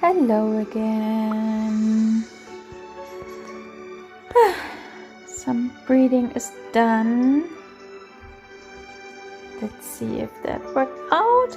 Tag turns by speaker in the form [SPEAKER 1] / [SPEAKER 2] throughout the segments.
[SPEAKER 1] Hello again. Some breeding is done. Let's see if that worked out.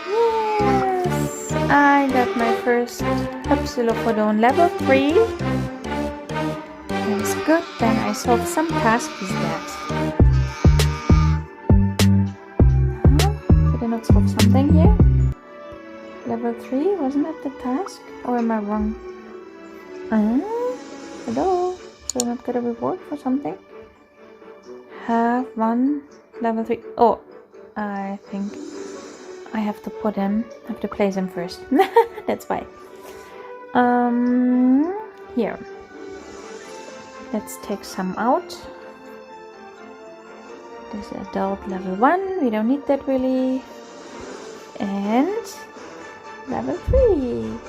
[SPEAKER 1] Yes, I got my first Hypsilophodon level 3. That's good. Then I solved some tasks with that. Did I not solve something here? Level 3, wasn't that the task? Or am I wrong? Hello? Did I not get a reward for something? Have one level 3. Oh, I think I have to place him first. That's why. Here. Let's take some out. This is adult level 1. We don't need that really. And level 3.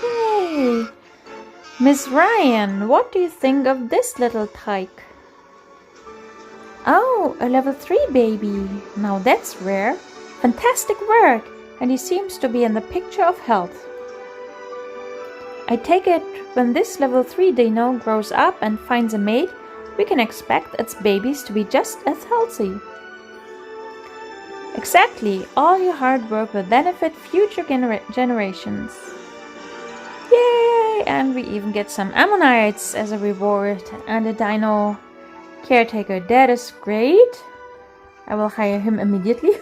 [SPEAKER 1] Yay! Miss Ryan, what do you think of this little tyke? Oh, a level 3 baby. Now that's rare. Fantastic work! And he seems to be in the picture of health. I take it when this level 3 dino grows up and finds a mate, we can expect its babies to be just as healthy. Exactly, all your hard work will benefit future generations. Yay! And we even get some ammonites as a reward and a dino caretaker. That is great. I will hire him immediately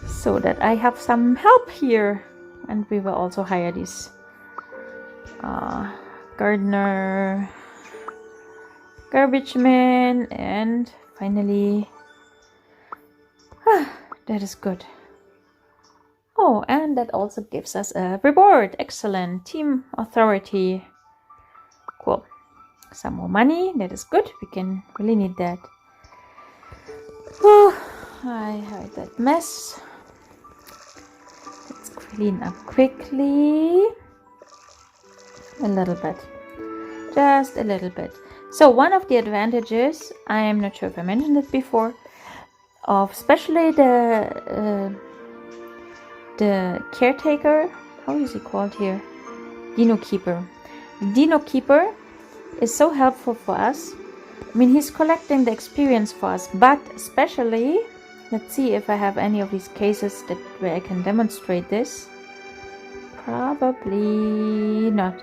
[SPEAKER 1] so that I have some help here. And we will also hire this gardener, garbage man, and finally that is good. Oh, and that also gives us a reward. Excellent. Team authority. Cool. Some more money. That is good. We can really need that. Oh, I hide that mess. Let's clean up quickly. A little bit. Just a little bit. So one of the advantages, I am not sure if I mentioned it before, of especially the caretaker, how is he called here? Dino keeper. The Dino keeper is so helpful for us. I mean, he's collecting the experience for us, but especially, let's see if I have any of these cases where I can demonstrate this. Probably not.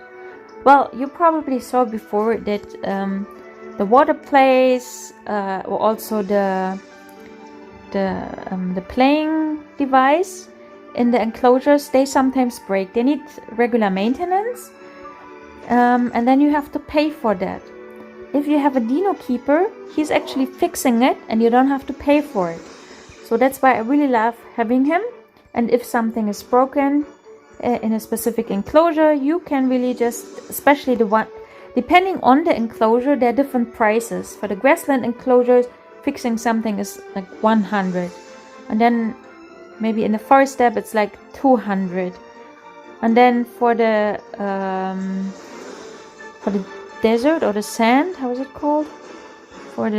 [SPEAKER 1] Well, you probably saw before that the water place, or also the playing device in the enclosures, they sometimes break. They need regular maintenance, and then you have to pay for that. If you have a Dino keeper, he's actually fixing it and you don't have to pay for it. So that's why I really love having him. And if something is broken in a specific enclosure, you can really just, especially the one, depending on the enclosure, there are different prices. For the grassland enclosures, fixing something is like 100, and then maybe in the forest step it's like 200, and then for the desert or the sand, how is it called, for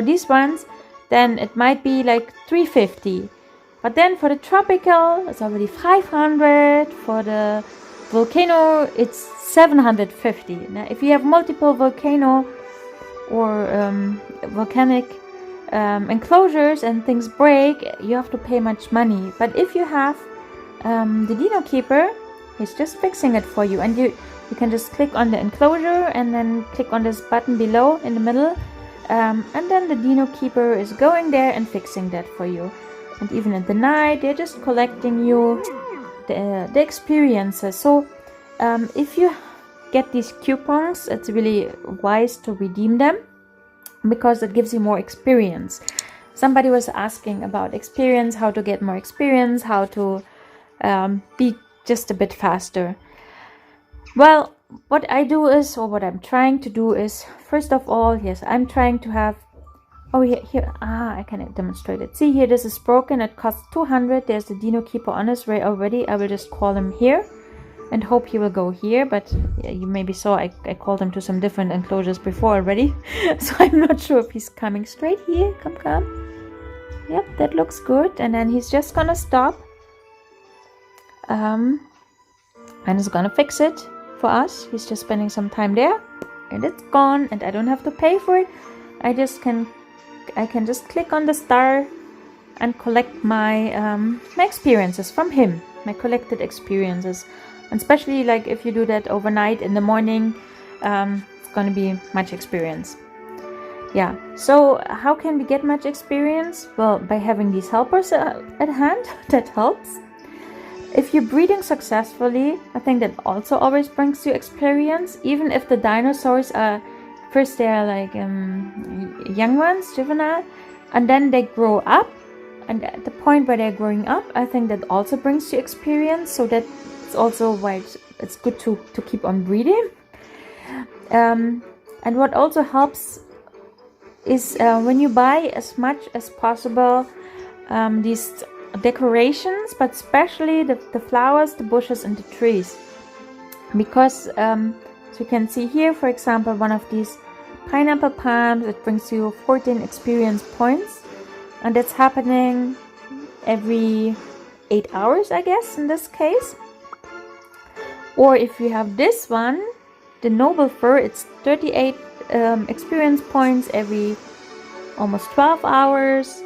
[SPEAKER 1] these ones, then it might be like 350. But then for the tropical, it's already 500. For the volcano, it's 750. Now, if you have multiple volcano or volcanic enclosures and things break, you have to pay much money. But if you have the Dino keeper, he's just fixing it for you, and you can just click on the enclosure and then click on this button below in the middle, and then the Dino keeper is going there and fixing that for you. And even at the night, they're just collecting you the experiences. So if you get these coupons, it's really wise to redeem them, because it gives you more experience. Somebody was asking about experience, how to get more experience, how to be just a bit faster. Well, what I do is, or what I'm trying to do is, first of all, yes, I'm trying to have, oh, here, I can demonstrate it. See here, this is broken, it costs 200. There's the Dino keeper on his way already. I will just call him here and hope he will go here, but yeah, you maybe saw I called him to some different enclosures before already. So I'm not sure if he's coming straight here. Come. Yep, that looks good. And then he's just gonna stop and is gonna fix it for us. He's just spending some time there, and it's gone, and I don't have to pay for it. I can just click on the star and collect my my experiences from him, my collected experiences. And especially like if you do that overnight in the morning, it's gonna be much experience. Yeah, so how can we get much experience? Well, by having these helpers at hand, that helps. If you're breeding successfully, I think that also always brings you experience, even if the dinosaurs are, first they are like young ones, juvenile, and then they grow up, and at the point where they're growing up, I think that also brings you experience, so that's also why it's good to keep on breeding. And what also helps is when you buy as much as possible these decorations, but especially the flowers, the bushes, and the trees, because as you can see here, for example, one of these pineapple palms, it brings you 14 experience points, and that's happening every 8 hours, I guess, in this case. Or if you have this one, the noble fur, it's 38 experience points every almost 12 hours.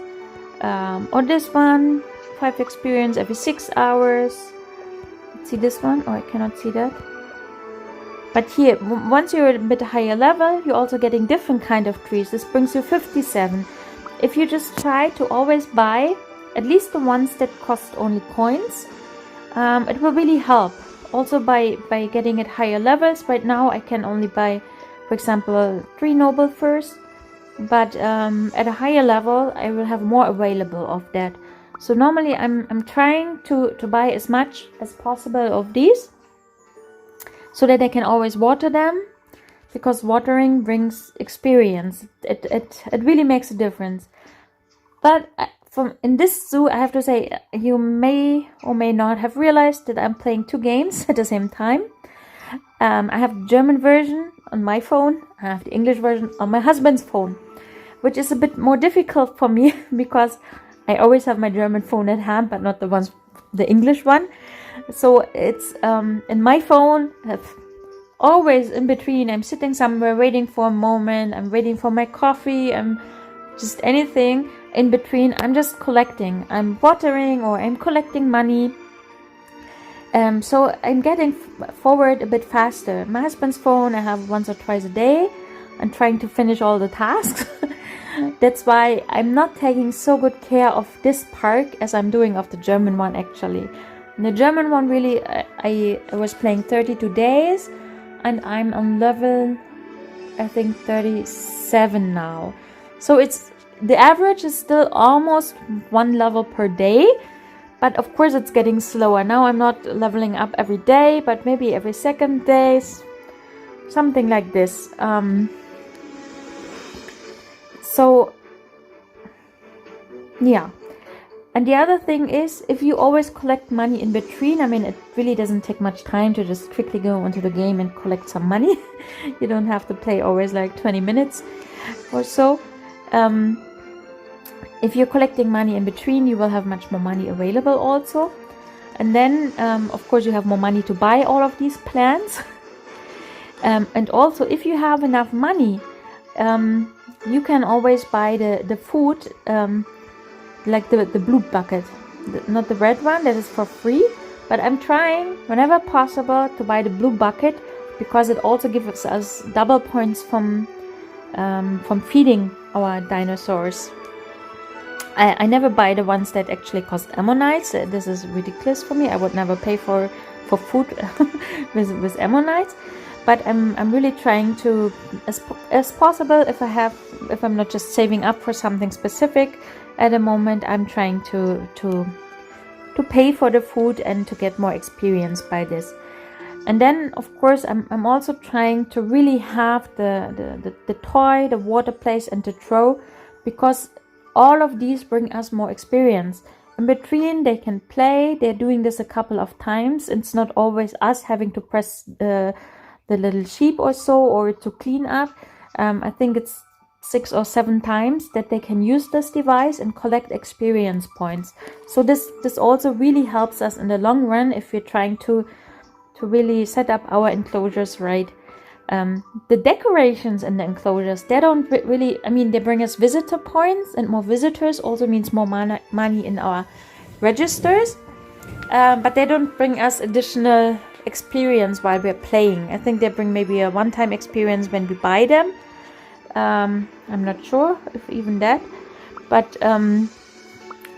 [SPEAKER 1] Or this one, 5 experience every 6 hours. See this one? Oh, I cannot see that. But here, once you're a bit higher level, you're also getting different kind of trees. This brings you 57. If you just try to always buy at least the ones that cost only coins, it will really help. Also by getting at higher levels. Right now I can only buy, for example, 3 noble furs, but at a higher level I will have more available of that. So normally I'm trying to buy as much as possible of these, so that I can always water them, because watering brings experience. It really makes a difference. But in this zoo, I have to say, you may or may not have realized that I'm playing 2 games at the same time. I have the German version on my phone. I have the English version on my husband's phone, which is a bit more difficult for me because I always have my German phone at hand, but not the English one. So it's in my phone, always in between. I'm sitting somewhere waiting for a moment. I'm waiting for my coffee. I'm just anything in between. I'm just collecting. I'm watering, or I'm collecting money. So I'm getting forward a bit faster. My husband's phone I have once or twice a day. I'm trying to finish all the tasks. That's why I'm not taking so good care of this park as I'm doing of the German one, actually. In the German one, really, I was playing 32 days, and I'm on level, I think, 37 now. So the average is still almost 1 level per day, but of course it's getting slower. Now I'm not leveling up every day, but maybe every second day, something like this. So yeah. And the other thing is, if you always collect money in between, I mean, it really doesn't take much time to just quickly go into the game and collect some money. You don't have to play always like 20 minutes or so. If you're collecting money in between, you will have much more money available also. And then, of course, you have more money to buy all of these plants. And also, if you have enough money, you can always buy the food, like the blue bucket, not the red one, that is for free. But I'm trying whenever possible to buy the blue bucket, because it also gives us double points from feeding our dinosaurs. I never buy the ones that actually cost ammonites. This is ridiculous for me. I would never pay for food with ammonites. But I'm really trying to, as possible, if I'm not just saving up for something specific at the moment, I'm trying to pay for the food and to get more experience by this. And then, of course, I'm also trying to really have the toy, the water place, and the throw, because all of these bring us more experience. In between, they can play. They're doing this a couple of times. It's not always us having to press the little sheep or so, or to clean up. I think it's 6 or 7 times that they can use this device and collect experience points. So this also really helps us in the long run if we're trying to really set up our enclosures right. The decorations in the enclosures, they don't really, I mean, they bring us visitor points, and more visitors also means more money in our registers, but they don't bring us additional experience while we're playing. I think they bring maybe a one-time experience when we buy them. I'm not sure if even that, but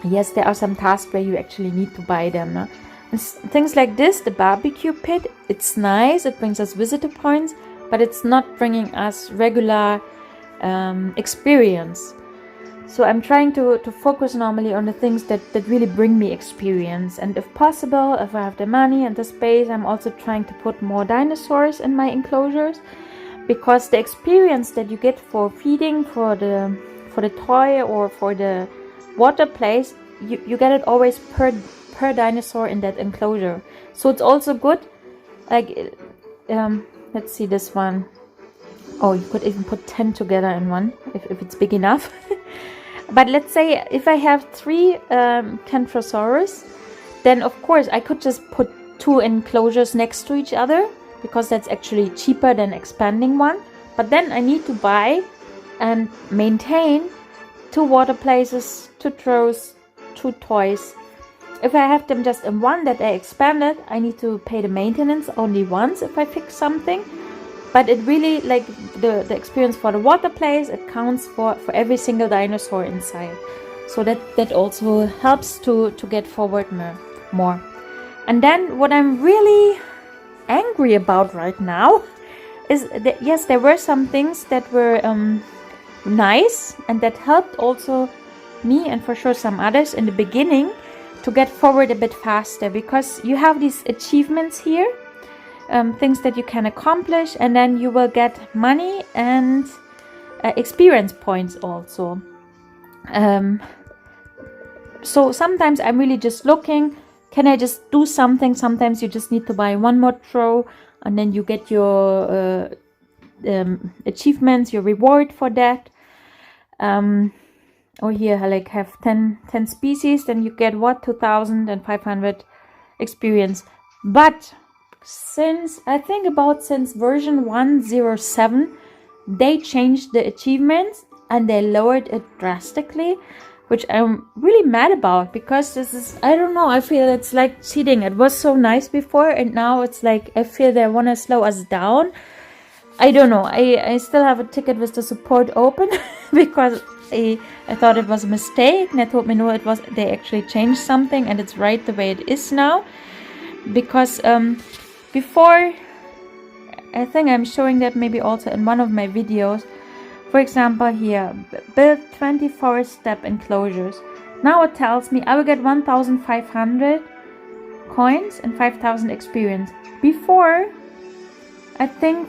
[SPEAKER 1] yes, there are some tasks where you actually need to buy them. No? And things like this, the barbecue pit, it's nice, it brings us visitor points, but it's not bringing us regular experience. So I'm trying to focus normally on the things that really bring me experience. And if possible, if I have the money and the space, I'm also trying to put more dinosaurs in my enclosures, because the experience that you get for feeding, for the toy or for the water place, you get it always per dinosaur in that enclosure. So it's also good, like let's see this one. Oh, you could even put 10 together in one if it's big enough. But let's say if I have 3 Kentrosaurus, then of course I could just put 2 enclosures next to each other, because that's actually cheaper than expanding one. But then I need to buy and maintain 2 water places, 2 throws, 2 toys. If I have them just in one that I expanded, I need to pay the maintenance only once if I fix something. But it really, like the experience for the water place, it counts for every single dinosaur inside. So that also helps to get forward more. And then what I'm really angry about right now is that, yes, there were some things that were nice and that helped also me and for sure some others in the beginning to get forward a bit faster, because you have these achievements here, things that you can accomplish, and then you will get money and experience points also. So sometimes I'm really just looking, can I just do something? Sometimes you just need to buy one more throw and then you get your achievements, your reward for that. Or here I like have 10 species, then you get what, 2,500 experience. But since version 1.07, they changed the achievements and they lowered it drastically, which I'm really mad about, because this is, I don't know, I feel it's like cheating. It was so nice before and now it's like I feel they want to slow us down. I don't know. I still have a ticket with the support open because I thought it was a mistake, and they told me no, they actually changed something and it's right the way it is now. Because before, I think I'm showing that maybe also in one of my videos. For example, here, build 20 forest step enclosures. Now it tells me I will get 1,500 coins and 5,000 experience. Before, I think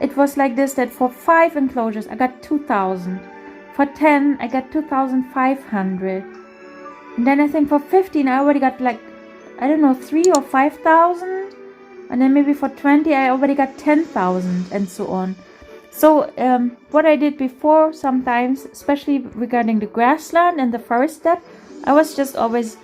[SPEAKER 1] it was like this, that for 5 enclosures I got 2,000. For 10 I got 2,500. And then I think for 15 I already got like, I don't know, 3,000 or 5,000. And then maybe for 20 I already got 10,000 and so on. So what I did before sometimes, especially regarding the grassland and the forest step, I was just always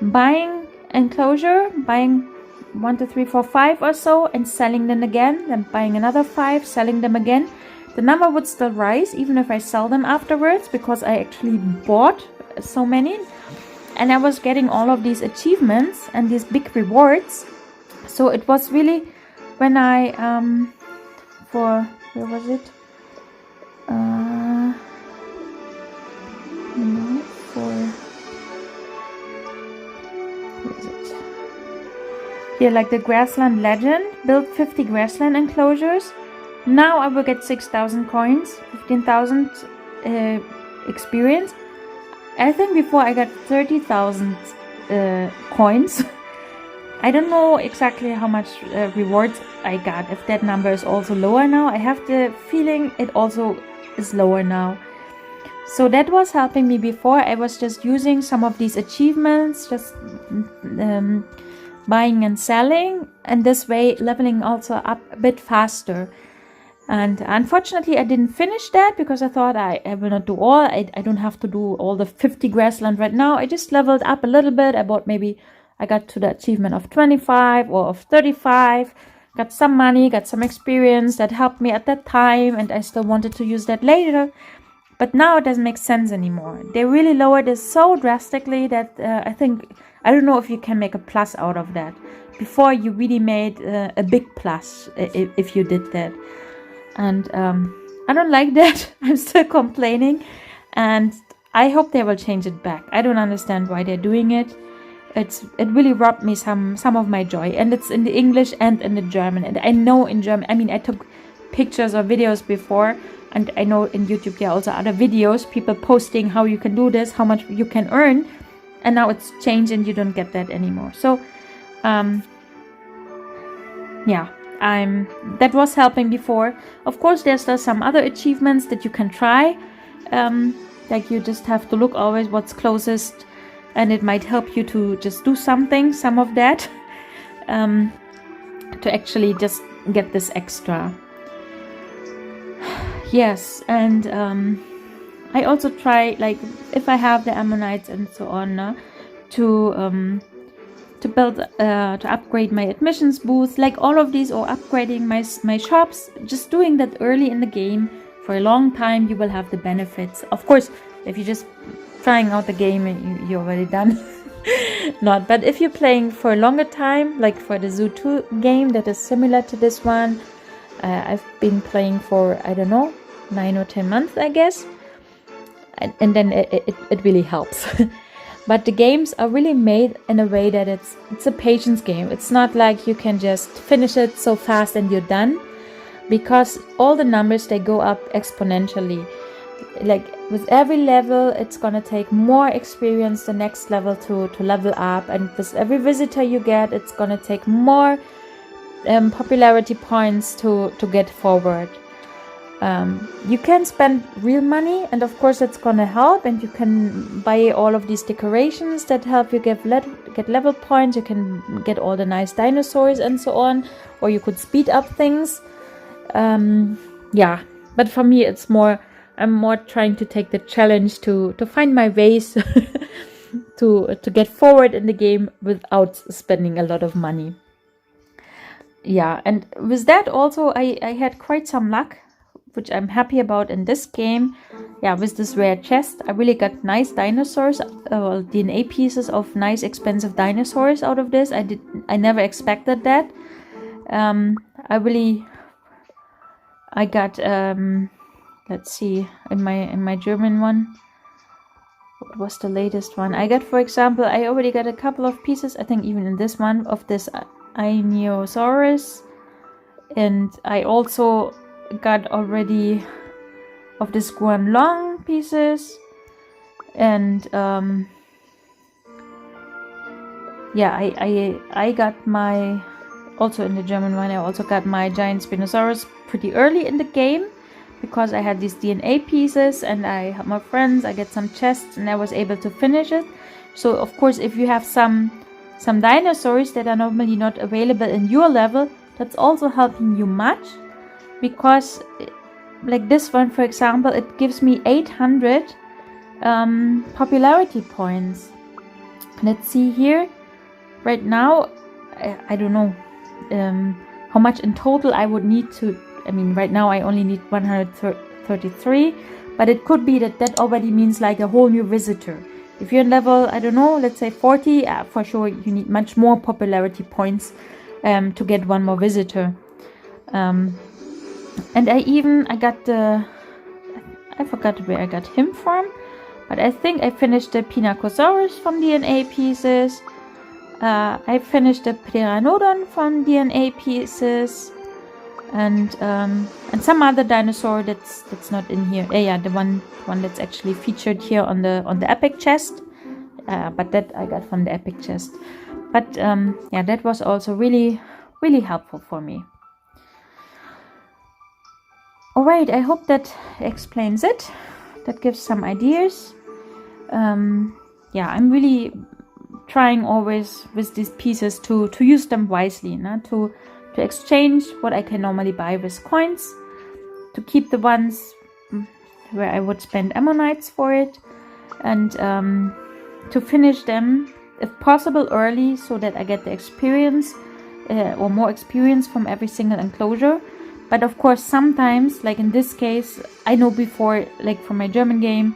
[SPEAKER 1] buying enclosure, buying 1, 2, 3, 4, 5 or so, and selling them again, then buying another 5, selling them again. The number would still rise even if I sell them afterwards, because I actually bought so many. And I was getting all of these achievements and these big rewards. So it was really when I, where was it? Where is it? Here, like the grassland legend, build 50 grassland enclosures. Now I will get 6,000 coins, 15,000 experience. I think before I got 30,000 coins. I don't know exactly how much rewards I got, if that number is also lower now. I have the feeling it also is lower now. So that was helping me before. I was just using some of these achievements, just buying and selling, and this way leveling also up a bit faster. And unfortunately, I didn't finish that because I thought I will not do all. I don't have to do all the 50 grassland right now. I just leveled up a little bit. I got to the achievement of 25 or of 35. Got some money, got some experience that helped me at that time. And I still wanted to use that later. But now it doesn't make sense anymore. They really lowered it so drastically that I don't know if you can make a plus out of that. Before you really made a big plus if you did that. And I don't like that. I'm still complaining. And I hope they will change it back. I don't understand why they're doing it. It really robbed me some of my joy. And it's in the English and in the German. And I know in German, I mean, I took pictures or videos before. And I know in YouTube there are also other videos, people posting how you can do this, how much you can earn. And now it's changed and you don't get that anymore. So, yeah, that was helping before. Of course, there's still some other achievements that you can try. Like you just have to look always what's closest. And it might help you to just do something, some of that. To actually just get this extra. Yes, and I also try, like, if I have the ammonites and so on, to build, to upgrade my admissions booth, like all of these, or upgrading my shops. Just doing that early in the game for a long time, you will have the benefits. Of course, if you're just trying out the game and you're already done, not. But if you're playing for a longer time, like for the Zoo 2 game that is similar to this one, I've been playing for, I don't know, 9 or 10 months, I guess. And then it really helps. But the games are really made in a way that it's a patience game. It's not like you can just finish it so fast and you're done. Because all the numbers, they go up exponentially. Like with every level, it's gonna take more experience the next level to level up. And with every visitor you get, it's gonna take more popularity points to get forward. You can spend real money, and of course that's gonna help, and you can buy all of these decorations that help you get level points. You can get all the nice dinosaurs and so on, or you could speed up things. Yeah, but for me I'm more trying to take the challenge to find my ways to get forward in the game without spending a lot of money. Yeah, and with that also I had quite some luck, which I'm happy about in this game. Yeah, with this rare chest, I really got nice dinosaurs, DNA pieces of nice expensive dinosaurs out of this. I never expected that. I got let's see, in my German one, what was the latest one? I got, for example, I already got a couple of pieces, I think even in this one, of this Dinosaurus, and I also got already of this Guanlong pieces, and yeah, I got my, also in the German one, I also got my giant Spinosaurus pretty early in the game, because I had these DNA pieces and I had my friends, I get some chests and I was able to finish it. So of course, if you have some dinosaurs that are normally not available in your level, that's also helping you much, because like this one, for example, it gives me 800 popularity points. Let's see here. Right now, I don't know how much in total I would need to. I mean, right now I only need 133, but it could be that already means like a whole new visitor. If you're in level, I don't know, let's say 40, for sure you need much more popularity points to get one more visitor. And I got I forgot where I got him from, but I think I finished the Pinacosaurus from DNA pieces. I finished the Pteranodon from DNA pieces. And some other dinosaur that's not in here. Yeah, the one that's actually featured here on the epic chest. But that I got from the epic chest. But yeah, that was also really, really helpful for me. Alright, I hope that explains it. That gives some ideas. Yeah, I'm really trying always with these pieces to use them wisely, to exchange what I can normally buy with coins, to keep the ones where I would spend ammonites for it, and to finish them if possible early, so that I get the experience or more experience from every single enclosure. But of course, sometimes, like in this case, I know before, like for my German game,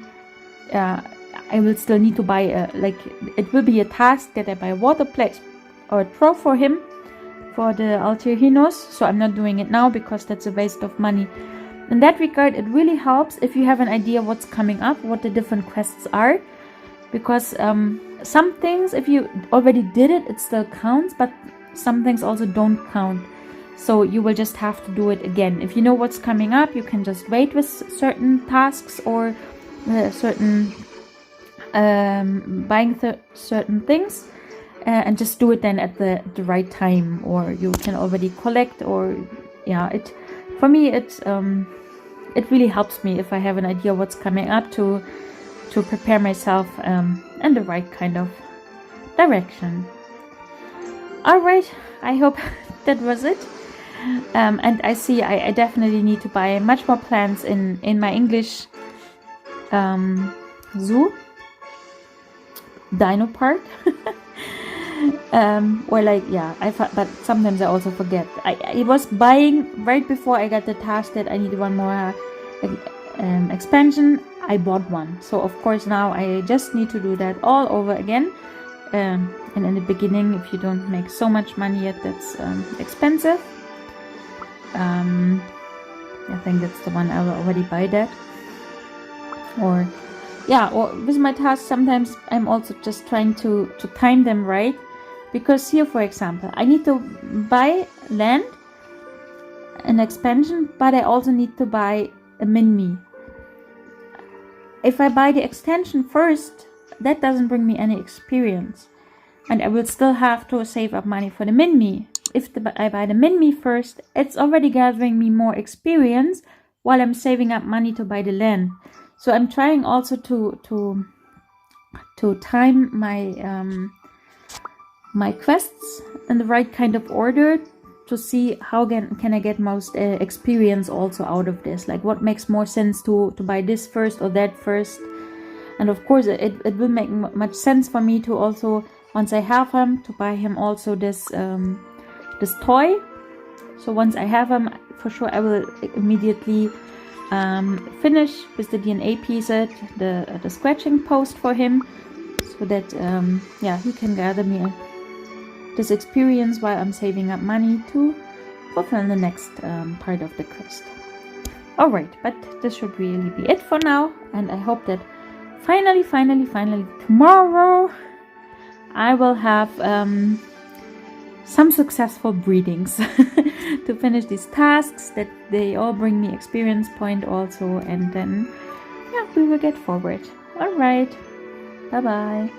[SPEAKER 1] I will still need to buy it will be a task that I buy a water plate or a trough for him, for the Altirhinos. So I'm not doing it now because that's a waste of money. In that regard, it really helps if you have an idea what's coming up, what the different quests are, because some things, if you already did it, it still counts, but some things also don't count. So you will just have to do it again. If you know what's coming up, you can just wait with certain tasks or certain buying certain things, and just do it then at the right time, or you can already collect, or it for me it really helps me if I have an idea what's coming up to prepare myself in the right kind of direction. Alright, I hope that was it. And I see I definitely need to buy much more plants in my English zoo, Dino Park. Or like, but sometimes I also forget. I was buying right before I got the task that I need one more expansion. I bought one, so of course now I just need to do that all over again. And in the beginning, if you don't make so much money yet, that's expensive. I think that's the one I will already buy that. Or with my tasks, sometimes I'm also just trying to time them right. Because here, for example, I need to buy land, an expansion, but I also need to buy a min-me. If I buy the extension first, that doesn't bring me any experience. And I will still have to save up money for the min-me. If I buy the min-me first, it's already gathering me more experience while I'm saving up money to buy the land. So I'm trying also to time my quests in the right kind of order, to see how can I get most experience also out of this. Like what makes more sense to buy this first or that first. And of course it will make much sense for me to also, once I have him, to buy him also this toy. So once I have him, for sure I will immediately finish with the DNA piece, the scratching post for him, so that he can gather me this experience while I'm saving up money to fulfill the next part of the quest. Alright, but this should really be it for now, and I hope that finally tomorrow I will have some successful breedings to finish these tasks, that they all bring me experience point also, and then we will get forward. Alright, bye bye.